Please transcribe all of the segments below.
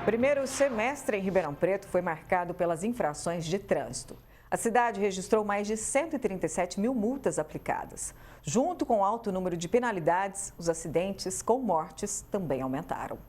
Primeiro semestre em Ribeirão Preto foi marcado pelas infrações de trânsito. A cidade registrou mais de 137 mil multas aplicadas. Junto com o alto número de penalidades, os acidentes com mortes também aumentaram.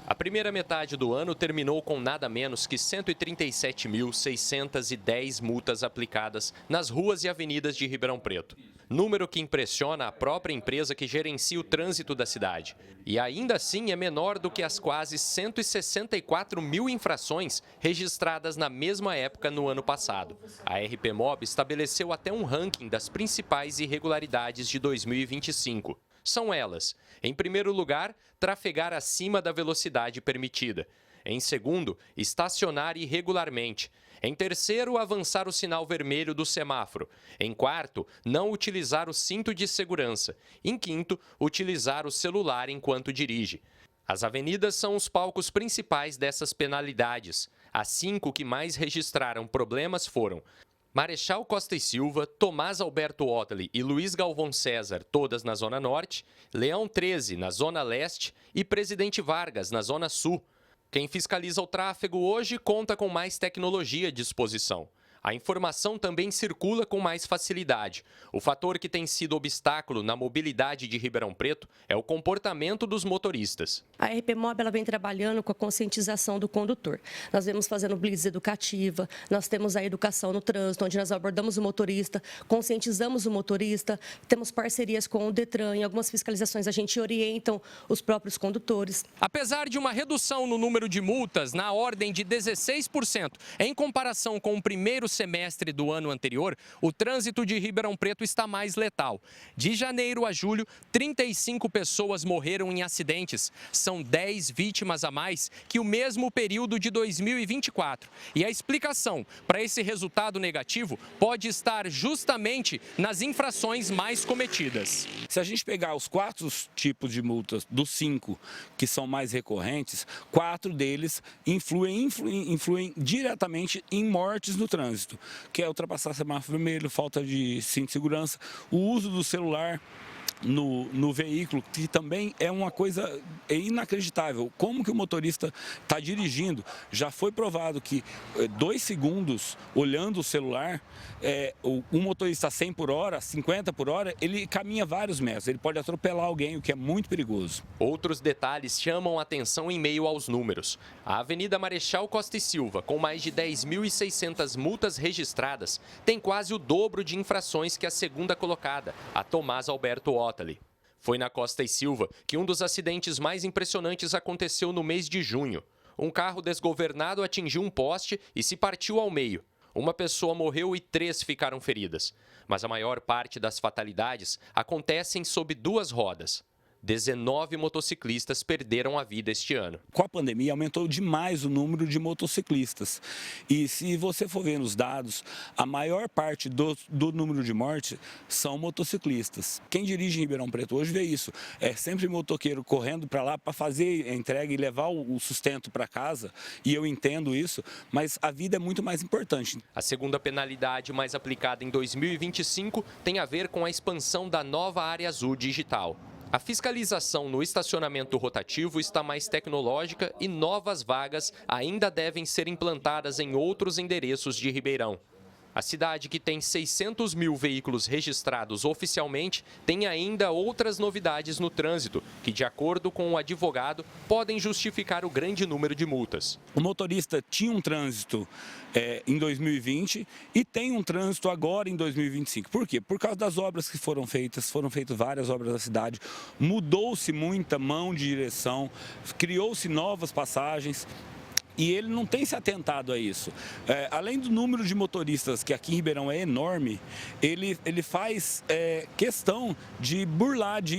A primeira metade do ano terminou com nada menos que 137.610 multas aplicadas nas ruas e avenidas de Ribeirão Preto. Número que impressiona a própria empresa que gerencia o trânsito da cidade. E ainda assim é menor do que as quase 164 mil infrações registradas na mesma época no ano passado. A RPMob estabeleceu até um ranking das principais irregularidades de 2025. São elas: em primeiro lugar, trafegar acima da velocidade permitida. Em segundo, estacionar irregularmente. Em terceiro, avançar o sinal vermelho do semáforo. Em quarto, não utilizar o cinto de segurança. Em quinto, utilizar o celular enquanto dirige. As avenidas são os palcos principais dessas penalidades. As 5 que mais registraram problemas foram Marechal Costa e Silva, Tomás Alberto Ottoli e Luiz Galvão César, todas na Zona Norte, Leão 13, na Zona Leste e Presidente Vargas, na Zona Sul. Quem fiscaliza o tráfego hoje conta com mais tecnologia à disposição. A informação também circula com mais facilidade. O fator que tem sido obstáculo na mobilidade de Ribeirão Preto é o comportamento dos motoristas. A RPMob ela vem trabalhando com a conscientização do condutor. Nós vemos fazendo blitz educativa, nós temos a educação no trânsito, onde nós abordamos o motorista, conscientizamos o motorista, temos parcerias com o Detran, em algumas fiscalizações a gente orienta os próprios condutores. Apesar de uma redução no número de multas na ordem de 16% em comparação com o primeiro semestre do ano anterior, o trânsito de Ribeirão Preto está mais letal. De janeiro a julho, 35 pessoas morreram em acidentes. São 10 vítimas a mais que o mesmo período de 2024. E a explicação para esse resultado negativo pode estar justamente nas infrações mais cometidas. Se a gente pegar os 4 tipos de multas, dos 5 que são mais recorrentes, 4 deles influem diretamente em mortes no trânsito, que é ultrapassar semáforo vermelho, falta de cinto de segurança, o uso do celular no veículo, que também é uma coisa inacreditável. Como que o motorista está dirigindo? Já foi provado que 2 segundos olhando o celular, o motorista 100 por hora, 50 por hora, ele caminha vários metros, ele pode atropelar alguém, o que é muito perigoso. Outros detalhes chamam a atenção em meio aos números. A Avenida Marechal Costa e Silva, com mais de 10.600 multas registradas, tem quase o dobro de infrações que a segunda colocada, a Tomás Alberto Ottoli. Foi na Costa e Silva que um dos acidentes mais impressionantes aconteceu no mês de junho. Um carro desgovernado atingiu um poste e se partiu ao meio. Uma pessoa morreu e 3 ficaram feridas. Mas a maior parte das fatalidades acontecem sob 2 rodas. 19 motociclistas perderam a vida este ano. Com a pandemia, aumentou demais o número de motociclistas. E se você for ver nos dados, a maior parte do número de mortes são motociclistas. Quem dirige em Ribeirão Preto hoje vê isso. É sempre motoqueiro correndo para lá para fazer a entrega e levar o sustento para casa. E eu entendo isso, mas a vida é muito mais importante. A segunda penalidade mais aplicada em 2025 tem a ver com a expansão da nova área azul digital. A fiscalização no estacionamento rotativo está mais tecnológica e novas vagas ainda devem ser implantadas em outros endereços de Ribeirão. A cidade, que tem 600 mil veículos registrados oficialmente, tem ainda outras novidades no trânsito, que, de acordo com o advogado, podem justificar o grande número de multas. O motorista tinha um trânsito em 2020 e tem um trânsito agora em 2025. Por quê? Por causa das obras que foram feitas várias obras da cidade, mudou-se muita mão de direção, criou-se novas passagens. E ele não tem se atentado a isso. Além do número de motoristas, que aqui em Ribeirão é enorme, ele faz questão de burlar, de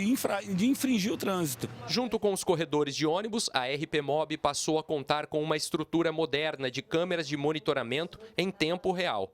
infringir o trânsito. Junto com os corredores de ônibus, a RPMob passou a contar com uma estrutura moderna de câmeras de monitoramento em tempo real.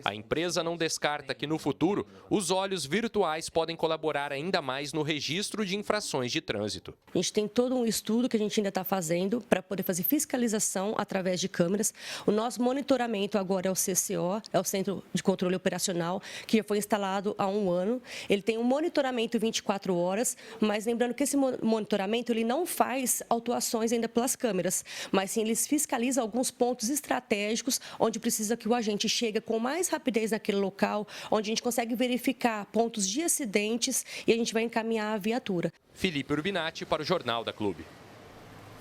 A empresa não descarta que, no futuro, os olhos virtuais podem colaborar ainda mais no registro de infrações de trânsito. A gente tem todo um estudo que a gente ainda está fazendo para poder fazer fiscalização através de câmeras. O nosso monitoramento agora é o CCO, é o Centro de Controle Operacional, que já foi instalado há 1 ano. Ele tem um monitoramento 24 horas, mas lembrando que esse monitoramento ele não faz autuações ainda pelas câmeras, mas sim eles fiscalizam alguns pontos estratégicos onde precisa que o agente chegue com mais rapidez naquele local, onde a gente consegue verificar pontos de acidentes e a gente vai encaminhar a viatura. Felipe Urbinati para o Jornal da Clube.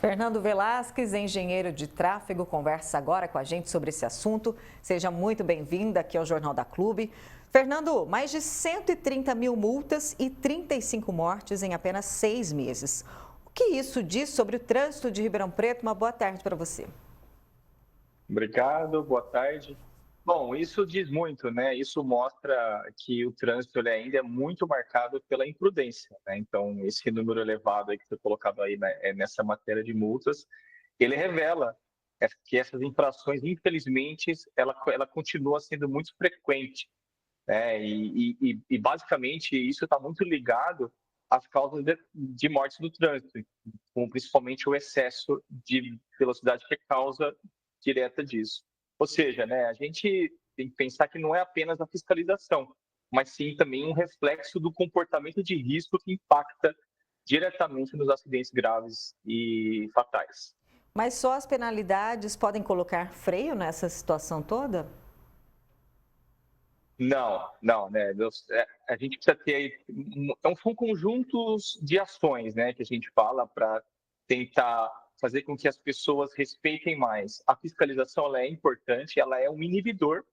Fernando Velasquez, engenheiro de tráfego, conversa agora com a gente sobre esse assunto. Seja muito bem-vindo aqui ao Jornal da Clube. Fernando, mais de 130 mil multas e 35 mortes em apenas 6 meses. O que isso diz sobre o trânsito de Ribeirão Preto? Uma boa tarde para você. Obrigado, boa tarde. Bom, isso diz muito, né? Isso mostra que o trânsito ele ainda é muito marcado pela imprudência, né? Então, esse número elevado aí que foi colocado aí nessa matéria de multas, ele revela que essas infrações, infelizmente, ela continua sendo muito frequente, né? E basicamente, isso está muito ligado às causas de mortes do trânsito, com principalmente o excesso de velocidade que é causa direta disso. Ou seja, né, a gente tem que pensar que não é apenas a fiscalização, mas sim também um reflexo do comportamento de risco que impacta diretamente nos acidentes graves e fatais. Mas só as penalidades podem colocar freio nessa situação toda? Não, né? A gente precisa ter são conjuntos de ações, né, que a gente fala para tentar fazer com que as pessoas respeitem mais. A fiscalização ela é importante, ela é um inibidor,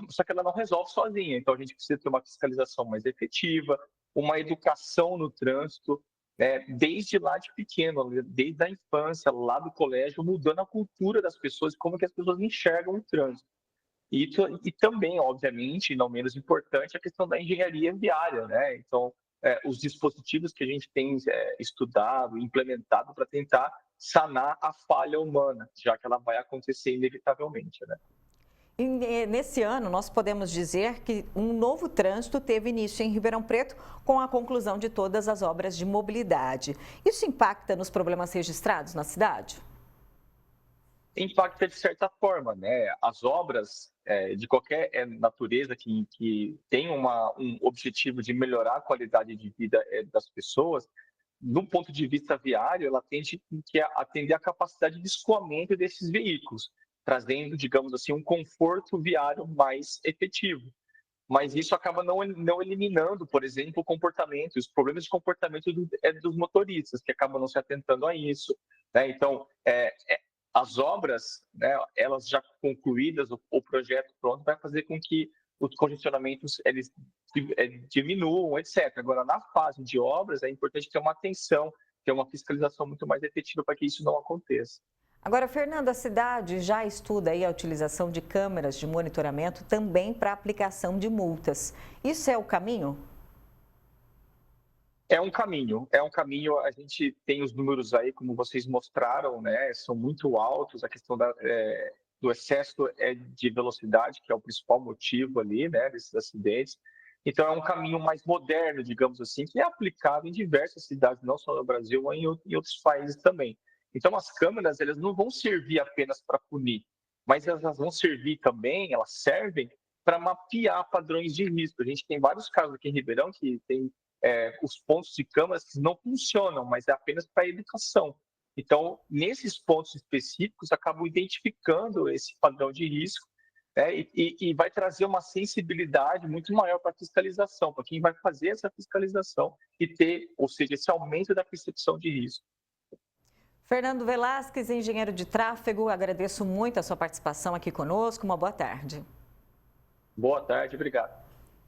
só que ela não resolve sozinha. Então a gente precisa ter uma fiscalização mais efetiva, uma educação no trânsito, né, desde lá de pequeno, desde a infância, lá do colégio, mudando a cultura das pessoas, como que as pessoas enxergam o trânsito. E também, obviamente, não menos importante, a questão da engenharia viária, né? Então, os dispositivos que a gente tem estudado, implementado para tentar sanar a falha humana, já que ela vai acontecer inevitavelmente, né? E nesse ano, nós podemos dizer que um novo trânsito teve início em Ribeirão Preto com a conclusão de todas as obras de mobilidade. Isso impacta nos problemas registrados na cidade? Impacta de certa forma, né? As obras de qualquer natureza que tem um objetivo de melhorar a qualidade de vida das pessoas, do ponto de vista viário, ela tende a atender a capacidade de escoamento desses veículos, trazendo, digamos assim, um conforto viário mais efetivo. Mas isso acaba não eliminando, por exemplo, os problemas de comportamento dos motoristas, que acabam não se atentando a isso, né? Então, as obras, né, elas já concluídas, o projeto pronto, vai fazer com que os congestionamentos eles diminuam, etc. Agora, na fase de obras, é importante ter uma atenção, ter uma fiscalização muito mais efetiva para que isso não aconteça. Agora, Fernando, a cidade já estuda aí a utilização de câmeras de monitoramento também para aplicação de multas. Isso é o caminho? É um caminho, a gente tem os números aí, como vocês mostraram, né, são muito altos, a questão do excesso de velocidade, que é o principal motivo ali, né, desses acidentes. Então, é um caminho mais moderno, digamos assim, que é aplicado em diversas cidades, não só no Brasil, mas em outros países também. Então, as câmeras, elas não vão servir apenas para punir, mas elas vão servir também, elas servem para mapear padrões de risco. A gente tem vários casos aqui em Ribeirão que tem os pontos de câmeras que não funcionam, mas é apenas para educação. Então, nesses pontos específicos, acabam identificando esse padrão de risco, né, e vai trazer uma sensibilidade muito maior para a fiscalização, para quem vai fazer essa fiscalização e ter, ou seja, esse aumento da percepção de risco. Fernando Velasquez, engenheiro de tráfego, agradeço muito a sua participação aqui conosco. Uma boa tarde. Boa tarde, obrigado.